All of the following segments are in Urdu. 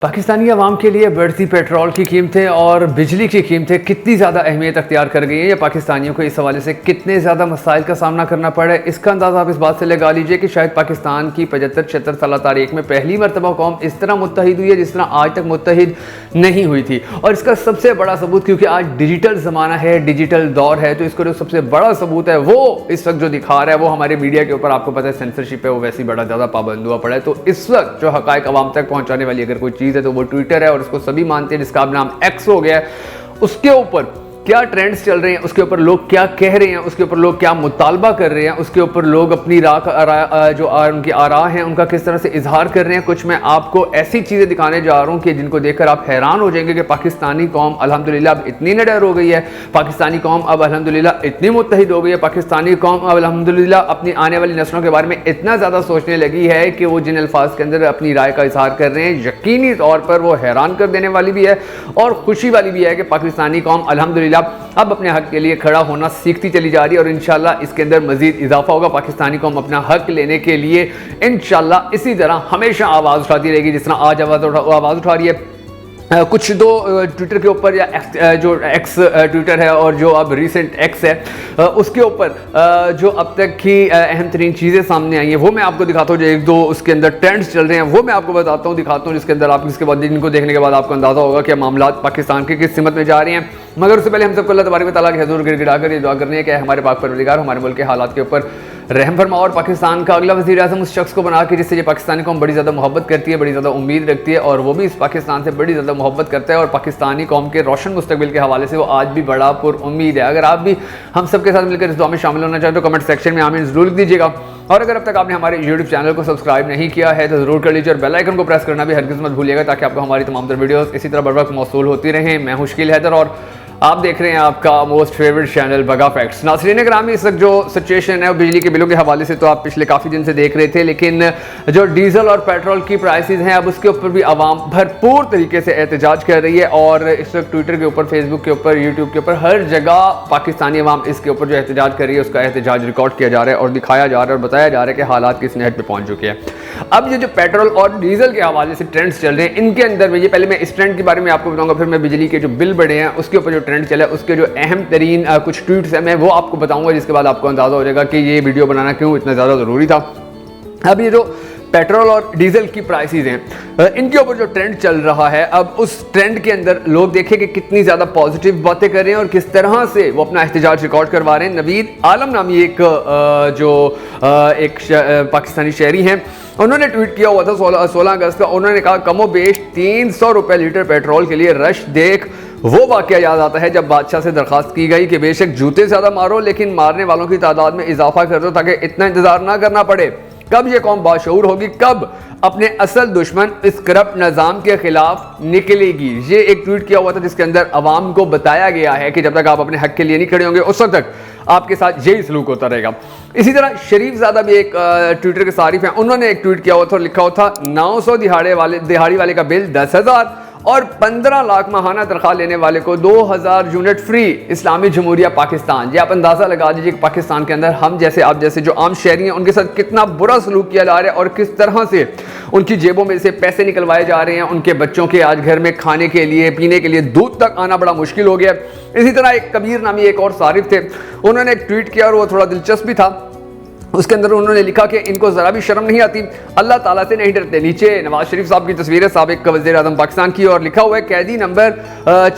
پاکستانی عوام کے لیے بڑھتی پیٹرول کی قیمتیں اور بجلی کی قیمتیں کتنی زیادہ اہمیت اختیار کر گئی ہیں یا پاکستانیوں کو اس حوالے سے کتنے زیادہ مسائل کا سامنا کرنا پڑا ہے، اس کا اندازہ آپ اس بات سے لگا لیجئے کہ شاید پاکستان کی 75-76 سالہ تاریخ میں پہلی مرتبہ قوم اس طرح متحد ہوئی ہے جس طرح آج تک متحد نہیں ہوئی تھی۔ اور اس کا سب سے بڑا ثبوت، کیونکہ آج ڈیجیٹل زمانہ ہے، ڈیجیٹل دور ہے، تو اس کا جو سب سے بڑا ثبوت ہے وہ اس وقت جو دکھا رہا ہے وہ ہمارے میڈیا کے اوپر، آپ کو پتہ ہے سینسرشپ ہے وہ ویسی بڑا زیادہ پابند ہوا پڑا ہے۔ تو اس وقت جو حقائق عوام تک پہنچانے والی اگر کوئی چیز ہے تو وہ ٹویٹر ہے، اور اس کو سبھی مانتے ہیں، جس کا اب نام ایکس ہو گیا ہے۔ اس کے اوپر کیا ٹرینڈز چل رہے ہیں، اس کے اوپر لوگ کیا کہہ رہے ہیں، اس کے اوپر لوگ کیا مطالبہ کر رہے ہیں، اس کے اوپر لوگ اپنی جو ان کی آراء ہیں ان کا کس طرح سے اظہار کر رہے ہیں۔ کچھ میں آپ کو ایسی چیزیں دکھانے جا رہا ہوں کہ جن کو دیکھ کر آپ حیران ہو جائیں گے کہ پاکستانی قوم الحمدللہ اب اتنی نڈر ہو گئی ہے، پاکستانی قوم اب الحمدللہ اتنی متحد ہو گئی ہے، پاکستانی قوم اب الحمدللہ اپنی آنے والی نسلوں کے بارے میں اتنا زیادہ سوچنے لگی ہے کہ وہ جن الفاظ کے اندر اپنی رائے کا اظہار کر رہے ہیں، یقینی طور پر وہ حیران کر دینے والی بھی ہے اور خوشی والی بھی ہے کہ پاکستانی قوم الحمدللہ اب اپنے حق کے لیے کھڑا ہونا سیکھتی چلی جا رہی ہے، اور انشاءاللہ اس کے اندر مزید اضافہ ہوگا۔ پاکستانی قوم اپنا حق لینے کے لیے انشاءاللہ اسی طرح ہمیشہ آواز اٹھاتی رہے گی جس طرح آج آواز اٹھا رہی ہے۔ کچھ دو ٹویٹر کے اوپر یا جو ایکس ٹویٹر ہے اور جو اب ریسنٹ ایکس ہے اس کے اوپر جو اب تک کی اہم ترین چیزیں سامنے آئی ہیں وہ میں آپ کو دکھاتا ہوں۔ جو ایک دو اس کے اندر ٹرینڈز چل رہے ہیں وہ میں آپ کو بتاتا ہوں، دکھاتا ہوں، جس کے اندر آپ اس کے بعد جن کو دیکھنے کے بعد آپ کو اندازہ ہوگا کہ معاملات پاکستان کے کس سمت میں جا رہے ہیں۔ مگر اس سے پہلے ہم سب کو اللہ تبارک و تعالیٰ کے حضور گڑ گڑا کر یہ دعا کرنی ہے کہ ہمارے پاک پروردگار ہمارے ملک کے حالات کے اوپر رحم فرما اور پاکستان کا اگلا وزیر اعظم اس شخص کو بنا کے جس سے یہ پاکستانی قوم بڑی زیادہ محبت کرتی ہے، بڑی زیادہ امید رکھتی ہے، اور وہ بھی اس پاکستان سے بڑی زیادہ محبت کرتا ہے اور پاکستانی قوم کے روشن مستقبل کے حوالے سے وہ آج بھی بڑا پر امید ہے۔ اگر آپ بھی ہم سب کے ساتھ مل کر اس دعا میں شامل ہونا چاہیں تو کمنٹ سیکشن میں آمین ضرور لکھ دیجیے گا، اور اگر اب تک آپ نے ہمارے یوٹیوب چینل کو سبسکرائب نہیں کیا ہے تو ضرور کر لیجیے، اور بیل آئیکن کو پریس کرنا بھی ہرگز مت بھولیے گا تاکہ آپ کو ہماری تمام تر ویڈیوز اسی طرح بر وقت موصول ہوتی رہیں۔ میں ہوں شکیل حیدر اور آپ دیکھ رہے ہیں آپ کا موسٹ فیورٹ چینل بگا فیکٹس۔ ناظرین گرامی، اس وقت جو سچویشن ہے بجلی کے بلوں کے حوالے سے تو آپ پچھلے کافی دن سے دیکھ رہے تھے، لیکن جو ڈیزل اور پیٹرول کی پرائسز ہیں اب اس کے اوپر بھی عوام بھرپور طریقے سے احتجاج کر رہی ہے، اور اس وقت ٹویٹر کے اوپر، فیس بک کے اوپر، یوٹیوب کے اوپر ہر جگہ پاکستانی عوام اس کے اوپر جو احتجاج کر رہی ہے اس کا احتجاج ریکارڈ کیا جا رہا ہے اور دکھایا جا رہا ہے اور بتایا جا رہا ہے کہ حالات کس نہج پہ پہنچ چکے ہیں۔ اب یہ جو پیٹرول اور ڈیزل کے حوالے سے ٹرینڈز چل رہے ہیں ان کے اندر میں یہ پہلے میں اس ٹرینڈ کے بارے میں آپ کو بتاؤں گا، پھر میں بجلی کے جو بل بڑھے ہیں اس کے اوپر جو ٹرینڈ چلا ہے اس کے جو اہم ترین کچھ ٹویٹس ہیں میں وہ آپ کو بتاؤں گا، جس کے بعد آپ کو اندازہ ہو جائے گا کہ یہ ویڈیو بنانا کیوں اتنا زیادہ ضروری تھا۔ اب یہ جو پیٹرول اور ڈیزل کی پرائسز ہیں ان کے اوپر جو ٹرینڈ چل رہا ہے، اب اس ٹرینڈ کے اندر لوگ دیکھیں کہ کتنی زیادہ پازیٹیو باتیں کر رہے ہیں اور کس طرح سے وہ اپنا احتجاج ریکارڈ کروا رہے ہیں۔ نوید عالم نامی ایک پاکستانی شہری ہیں، انہوں نے ٹویٹ کیا ہوا تھا 16 اگست کا، انہوں نے کہا کم و بیش 300 روپے لیٹر پیٹرول کے لیے رش دیکھ وہ واقعہ یاد آتا ہے جب بادشاہ سے درخواست کی گئی کہ بے شک جوتے زیادہ مارو لیکن مارنے والوں کی تعداد میں اضافہ کر دو تاکہ اتنا انتظار نہ کرنا پڑے۔ کب یہ قوم باشعور ہوگی، کب اپنے اصل دشمن اس کرپٹ نظام کے خلاف نکلے گی۔ یہ ایک ٹویٹ کیا ہوا تھا جس کے اندر عوام کو بتایا گیا ہے کہ جب تک آپ اپنے حق کے لیے نہیں کھڑے ہوں گے اس وقت تک آپ کے ساتھ یہی سلوک ہوتا رہے گا۔ اسی طرح شریف زادہ بھی ایک ٹویٹر کے صارف ہیں، انہوں نے ایک ٹویٹ کیا ہوا تھا اور لکھا ہوا تھا 900 دہاڑی والے کا بل 10,000 اور 15 لاکھ ماہانہ تنخواہ لینے والے کو 2000 یونٹ فری، اسلامی جمہوریہ پاکستان۔ یہ آپ اندازہ لگا دیجیے کہ پاکستان کے اندر ہم جیسے آپ جیسے جو عام شہری ہیں ان کے ساتھ کتنا برا سلوک کیا جا رہا ہے اور کس طرح سے ان کی جیبوں میں سے پیسے نکلوائے جا رہے ہیں، ان کے بچوں کے آج گھر میں کھانے کے لیے پینے کے لیے دودھ تک آنا بڑا مشکل ہو گیا۔ اسی طرح ایک کبیر نامی ایک اور صارف تھے، انہوں نے ایک ٹویٹ کیا اور وہ تھوڑا دلچسپ بھی تھا۔ اس کے اندر انہوں نے لکھا کہ ان کو ذرا بھی شرم نہیں آتی، اللہ تعالیٰ سے نہیں ڈرتے۔ نیچے نواز شریف صاحب کی تصویر ہے، سابق وزیر اعظم پاکستان کی، اور لکھا ہوا ہے قیدی نمبر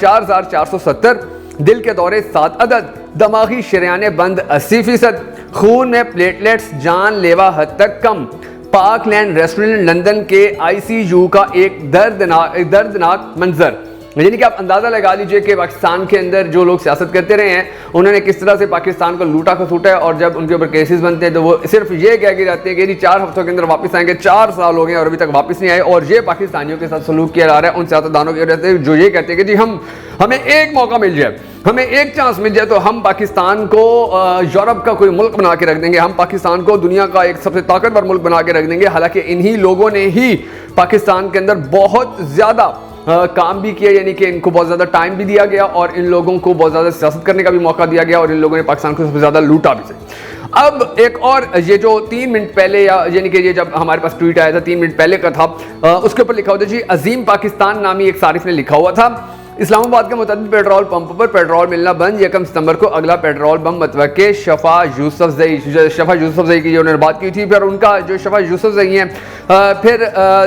4470، دل کے دورے 7 عدد، دماغی شریانیں بند 80%، خون میں پلیٹلیٹس جان لیوا حد تک کم، پاک لینڈ ریسٹورنٹ لندن کے ICU کا ایک دردناک منظر۔ یعنی کہ آپ اندازہ لگا لیجئے کہ پاکستان کے اندر جو لوگ سیاست کرتے رہے ہیں انہوں نے کس طرح سے پاکستان کو لوٹا کھسوٹا ہے، اور جب ان کے اوپر کیسز بنتے ہیں تو وہ صرف یہ کہہ کے جاتے ہیں کہ 4 ہفتوں کے اندر واپس آئیں گے۔ 4 سال ہو گئے اور ابھی تک واپس نہیں آئے، اور یہ پاکستانیوں کے ساتھ سلوک کیا جا رہا ہے ان سیاستدانوں کی وجہ سے جو یہ کہتے ہیں کہ جی ہمیں ایک موقع مل جائے، ہمیں ایک چانس مل جائے تو ہم پاکستان کو یورپ کا کوئی ملک بنا کے رکھ دیں گے، ہم پاکستان کو دنیا کا ایک سب سے طاقتور ملک بنا کے رکھ دیں گے۔ حالانکہ انہی لوگوں نے ہی پاکستان کے اندر بہت زیادہ کام بھی کیا، یعنی کہ ان کو بہت زیادہ ٹائم بھی دیا گیا اور ان لوگوں کو بہت زیادہ سیاست کرنے کا بھی موقع دیا گیا، اور ان لوگوں نے پاکستان کو سب سے زیادہ لوٹا بھی۔ اب ایک اور یہ جو 3 منٹ پہلے یعنی کہ یہ جب ہمارے پاس ٹویٹ آیا تھا 3 منٹ پہلے کا تھا، اس کے اوپر لکھا ہوا تھا جی عظیم پاکستان نامی ایک صارف نے لکھا ہوا تھا اسلام آباد کے متعدد پیٹرول پمپوں پر پیٹرول ملنا بند، 1 ستمبر کو اگلا پیٹرول بم متوقع۔ شفا یوسف زئی کی جو انہوں نے بات کی تھی، پھر ان کا جو شفا یوسف زئی ہیں، پھر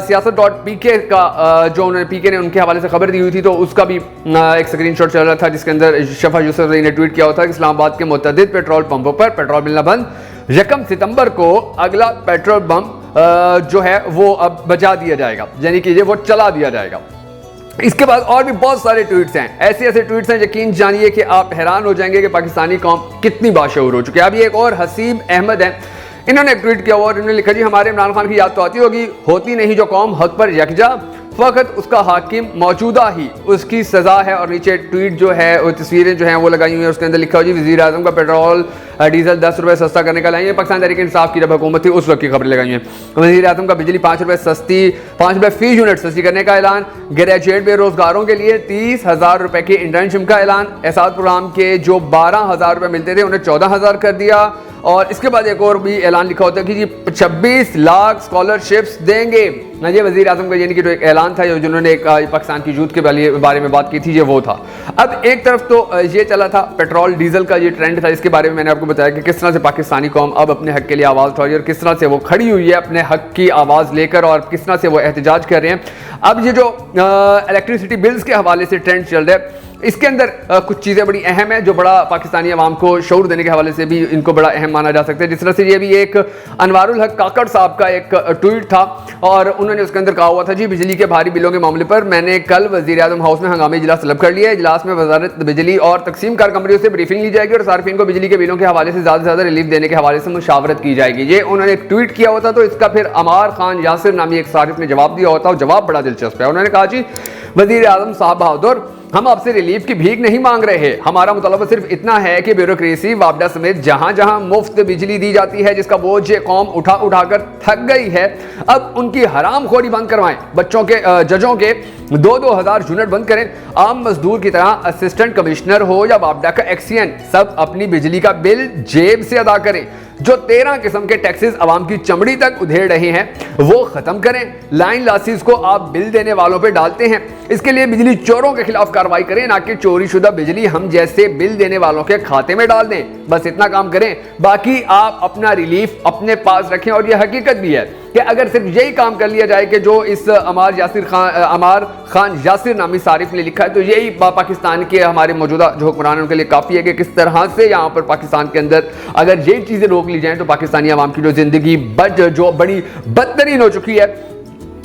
سیاست.pk کا جو انہوں نے پی کے نے ان کے حوالے سے خبر دی ہوئی تھی تو اس کا بھی ایک اسکرین شاٹ چل رہا تھا جس کے اندر شفا یوسف زئی نے ٹویٹ کیا ہوا تھا کہ اسلام آباد کے متعدد پیٹرول پمپوں پر پیٹرول ملنا بند، 1 ستمبر کو اگلا پیٹرول بم جو ہے وہ اب بجا دیا جائے گا، یعنی کہ وہ چلا دیا جائے گا۔ اس کے بعد اور بھی بہت سارے ٹویٹس ہیں، ایسے ٹویٹس ہیں یقین جانیے کہ آپ حیران ہو جائیں گے کہ پاکستانی قوم کتنی باشعور ہو چکی ہے۔ اب یہ ایک اور حسیب احمد ہیں، انہوں نے ایک ٹویٹ کیا ہوا اور انہوں نے لکھا جی ہمارے عمران خان کی یاد تو آتی ہوگی، ہوتی نہیں جو قوم حق پر یکجا، فقط اس کا حاکم موجودہ ہی اس کی سزا ہے۔ اور نیچے ٹویٹ جو ہے وہ تصویریں جو ہیں وہ لگائی ہوئی ہیں، اس کے اندر لکھا ہوا جی وزیر اعظم کا پیٹرول ڈیزل 10 روپے سستا کرنے کا لائیں، پاکستان تحریک انصاف کی جب حکومت تھی اس وقت کی خبر لگائی ہیں۔ وزیر اعظم کا بجلی 5 روپے فی یونٹ سستی کرنے کا اعلان، گریجویٹ بے روزگاروں کے لیے 30,000 روپے کی انٹرنشپ کا اعلان، احساس پروگرام کے جو 12,000 روپے ملتے تھے انہیں 14,000 کر دیا۔ اور اس کے بعد ایک اور بھی اعلان لکھا ہوتا ہے کہ جی 26 لاکھ اسکالرشپس دیں گے۔ یہ وزیر اعظم کا یعنی کہ جو ایک اعلان تھا جنہوں نے پاکستان کی یوتھ کے بارے میں بات کی تھی یہ وہ تھا۔ اب ایک طرف تو یہ چلا تھا پیٹرول ڈیزل کا یہ ٹرینڈ تھا، اس کے بارے میں میں نے آپ کو بتایا کہ کس طرح سے پاکستانی قوم اب اپنے حق کے لیے آواز اٹھا رہی ہے اور کس طرح سے وہ کھڑی ہوئی ہے اپنے حق کی آواز لے کر اور کس طرح سے وہ احتجاج کر رہے ہیں۔ اب یہ جو الیکٹریسٹی بلز کے حوالے سے ٹرینڈ چل رہا ہے اس کے اندر کچھ چیزیں بڑی اہم ہیں جو بڑا پاکستانی عوام کو شعور دینے کے حوالے سے بھی ان کو بڑا اہم مانا جا سکتا ہے۔ جس طرح سے یہ بھی ایک انوار الحق کاکڑ صاحب کا ایک ٹویٹ تھا اور انہوں نے اس کے اندر کہا ہوا تھا جی بجلی کے بھاری بلوں کے معاملے پر میں نے کل وزیر اعظم ہاؤس میں ہنگامی اجلاس طلب کر لیا ہے، اجلاس میں وزارت بجلی اور تقسیم کار کمپنیوں سے بریفنگ لی جائے گی اور صارفین کو بجلی کے بلوں کے حوالے سے زیادہ سے زیادہ ریلیف دینے کے حوالے سے مشاورت کی جائے گی۔ یہ انہوں نے ایک ٹویٹ کیا ہوا تھا تو اس کا پھر عمار خان یاسر نامی ایک صارف نے جواب دیا ہوتا اور جواب بڑا دلچسپ ہے۔ انہوں نے کہا جی وزیر اعظم صاحب بہادر، ہم آپ سے ریلیف کی بھیک نہیں مانگ رہے، ہمارا مطالبہ صرف اتنا ہے کہ بیوروکریسی وابڈا سمیت جہاں جہاں مفت بجلی دی جاتی ہے جس کا بوجھ قوم اٹھا کر تھک گئی ہے اب ان کی حرام خوری بند کروائیں، بچوں کے ججوں کے 2,000 یونٹ بند کریں، عام مزدور کی طرح اسسٹنٹ کمشنر ہو یا وابڈا کا ایکسین سب اپنی بجلی کا بل جیب سے ادا کریں، جو 13 قسم کے ٹیکسز عوام کی چمڑی تک ادھیڑ رہے ہیں وہ ختم کریں، لائن لاسز کو آپ بل دینے والوں پہ ڈالتے ہیں، اس کے لیے بجلی چوروں کے خلاف کارروائی کریں، نہ کہ چوری شدہ بجلی ہم جیسے بل دینے والوں کے کھاتے میں ڈال دیں، بس اتنا کام کریں، باقی آپ اپنا ریلیف اپنے پاس رکھیں۔ اور یہ حقیقت بھی ہے کہ اگر صرف یہی کام کر لیا جائے کہ جو اس عمار خان یاسر نامی صارف نے لکھا ہے تو یہی پاکستان کے ہمارے موجودہ جو حکمران ہیں ان کے لیے کافی ہے کہ کس طرح سے یہاں پر پاکستان کے اندر اگر یہ چیزیں روک لی جائیں تو پاکستانی عوام کی جو زندگی جو بڑی بدترین ہو چکی ہے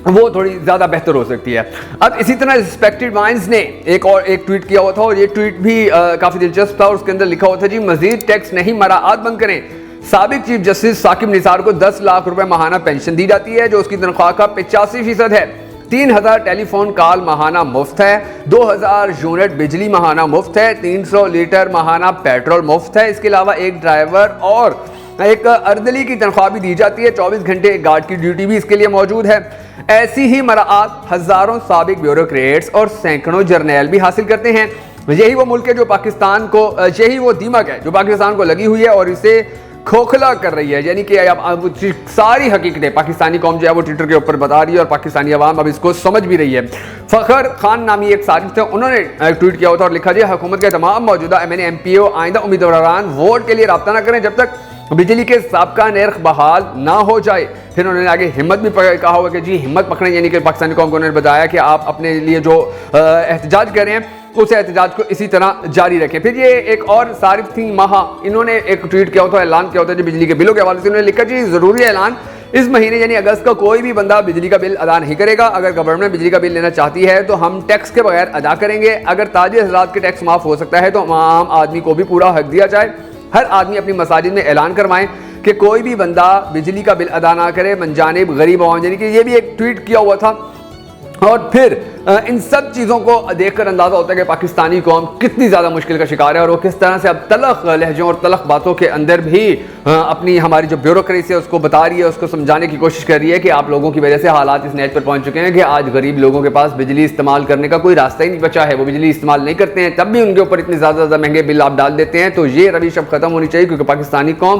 وہ تھوڑی زیادہ بہتر ہو سکتی ہے۔ اب اسی طرح ریسپیکٹڈ مائنڈز نے ایک ٹویٹ کیا ہوا تھا اور یہ ٹویٹ بھی کافی دلچسپ تھا اور اس کے اندر لکھا ہوا تھا جی مزید ٹیکس نہیں مراعات بند کریں، سابق چیف جسٹس ثاقب نثار کو 10 لاکھ روپے ماہانہ پینشن دی جاتی ہے جو اس کی تنخواہ کا 85% ہے، 3,000 ٹیلی فون کال ماہانہ مفت ہے، 2,000 یونٹ بجلی ماہانہ مفت ہے، 300 لیٹر ماہانہ پیٹرول مفت ہے، اس کے علاوہ ایک ڈرائیور اور ایک اردلی کی تنخواہ بھی دی جاتی ہے، 24 گھنٹے گارڈ کی ڈیوٹی بھی اس کے لیے موجود ہے۔ ایسی ہی مراعات ہزاروں سابق بیوروکریٹس اور سینکڑوں جرنیل بھی حاصل کرتے ہیں۔ یہی وہ ملک ہے جو پاکستان کو یہی وہ دیمک ہے جو پاکستان کو لگی ہوئی ہے اور اسے کھوکھلا کر رہی ہے، یعنی کہ اب ساری حقیقتیں پاکستانی قوم جو ہے وہ ٹویٹر کے اوپر بتا رہی ہے اور پاکستانی عوام اب اس کو سمجھ بھی رہی ہے۔ فخر خان نامی ایک صارف تھے، انہوں نے ٹویٹ کیا ہوا تھا اور لکھا جی حکومت کے تمام موجودہ M N A M P O آئندہ امیدواران ووٹ کے لیے رابطہ نہ کریں جب تک بجلی کے سابقہ نرخ بحال نہ ہو جائے۔ پھر انہوں نے آگے ہمت بھی کہا ہوا کہ جی ہمت پکڑیں، یعنی کہ پاکستانی قوم کو انہوں نے بتایا کہ آپ اپنے لیے جو احتجاج کر رہے ہیں اس احتجاج کو اسی طرح جاری رکھیں۔ پھر یہ ایک اور صارف تھی مہا، انہوں نے ایک ٹویٹ کیا ہوتا ہے، اعلان کیا ہوتا ہے جو بجلی کے بلوں کے حوالے سے، انہوں نے لکھا جی ضروری اعلان، اس مہینے یعنی اگست کا کوئی بھی بندہ بجلی کا بل ادا نہیں کرے گا، اگر گورنمنٹ بجلی کا بل لینا چاہتی ہے تو ہم ٹیکس کے بغیر ادا کریں گے، اگر تاجر حضرات کے ٹیکس معاف ہو سکتا ہے تو عام آدمی کو بھی پورا حق دیا جائے، ہر آدمی اپنی مساجد میں اعلان کروائیں کہ کوئی بھی بندہ بجلی کا بل ادا نہ کرے من جانب غریب عوام، یعنی کہ یہ بھی ایک ٹویٹ کیا ہوا تھا۔ اور پھر ان سب چیزوں کو دیکھ کر اندازہ ہوتا ہے کہ پاکستانی قوم کتنی زیادہ مشکل کا شکار ہے اور وہ کس طرح سے اب تلخ لہجوں اور تلخ باتوں کے اندر بھی اپنی ہماری جو بیوروکریسی ہے اس کو بتا رہی ہے، اس کو سمجھانے کی کوشش کر رہی ہے کہ آپ لوگوں کی وجہ سے حالات اس نیچ پر پہنچ چکے ہیں کہ آج غریب لوگوں کے پاس بجلی استعمال کرنے کا کوئی راستہ ہی نہیں بچا ہے، وہ بجلی استعمال نہیں کرتے ہیں تب بھی ان کے اوپر اتنے زیادہ مہنگے بل آپ ڈال دیتے ہیں۔ تو یہ روش اب ختم ہونی چاہیے کیونکہ پاکستانی قوم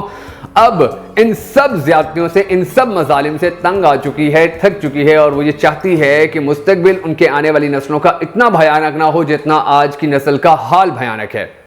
اب ان سب زیادتیوں سے، ان سب مظالم سے تنگ آ چکی ہے، تھک چکی ہے، اور وہ یہ چاہتی ہے کہ مستقبل ان کے آنے والی نسلوں کا اتنا بھیانک نہ ہو جتنا آج کی نسل کا حال بھیانک ہے۔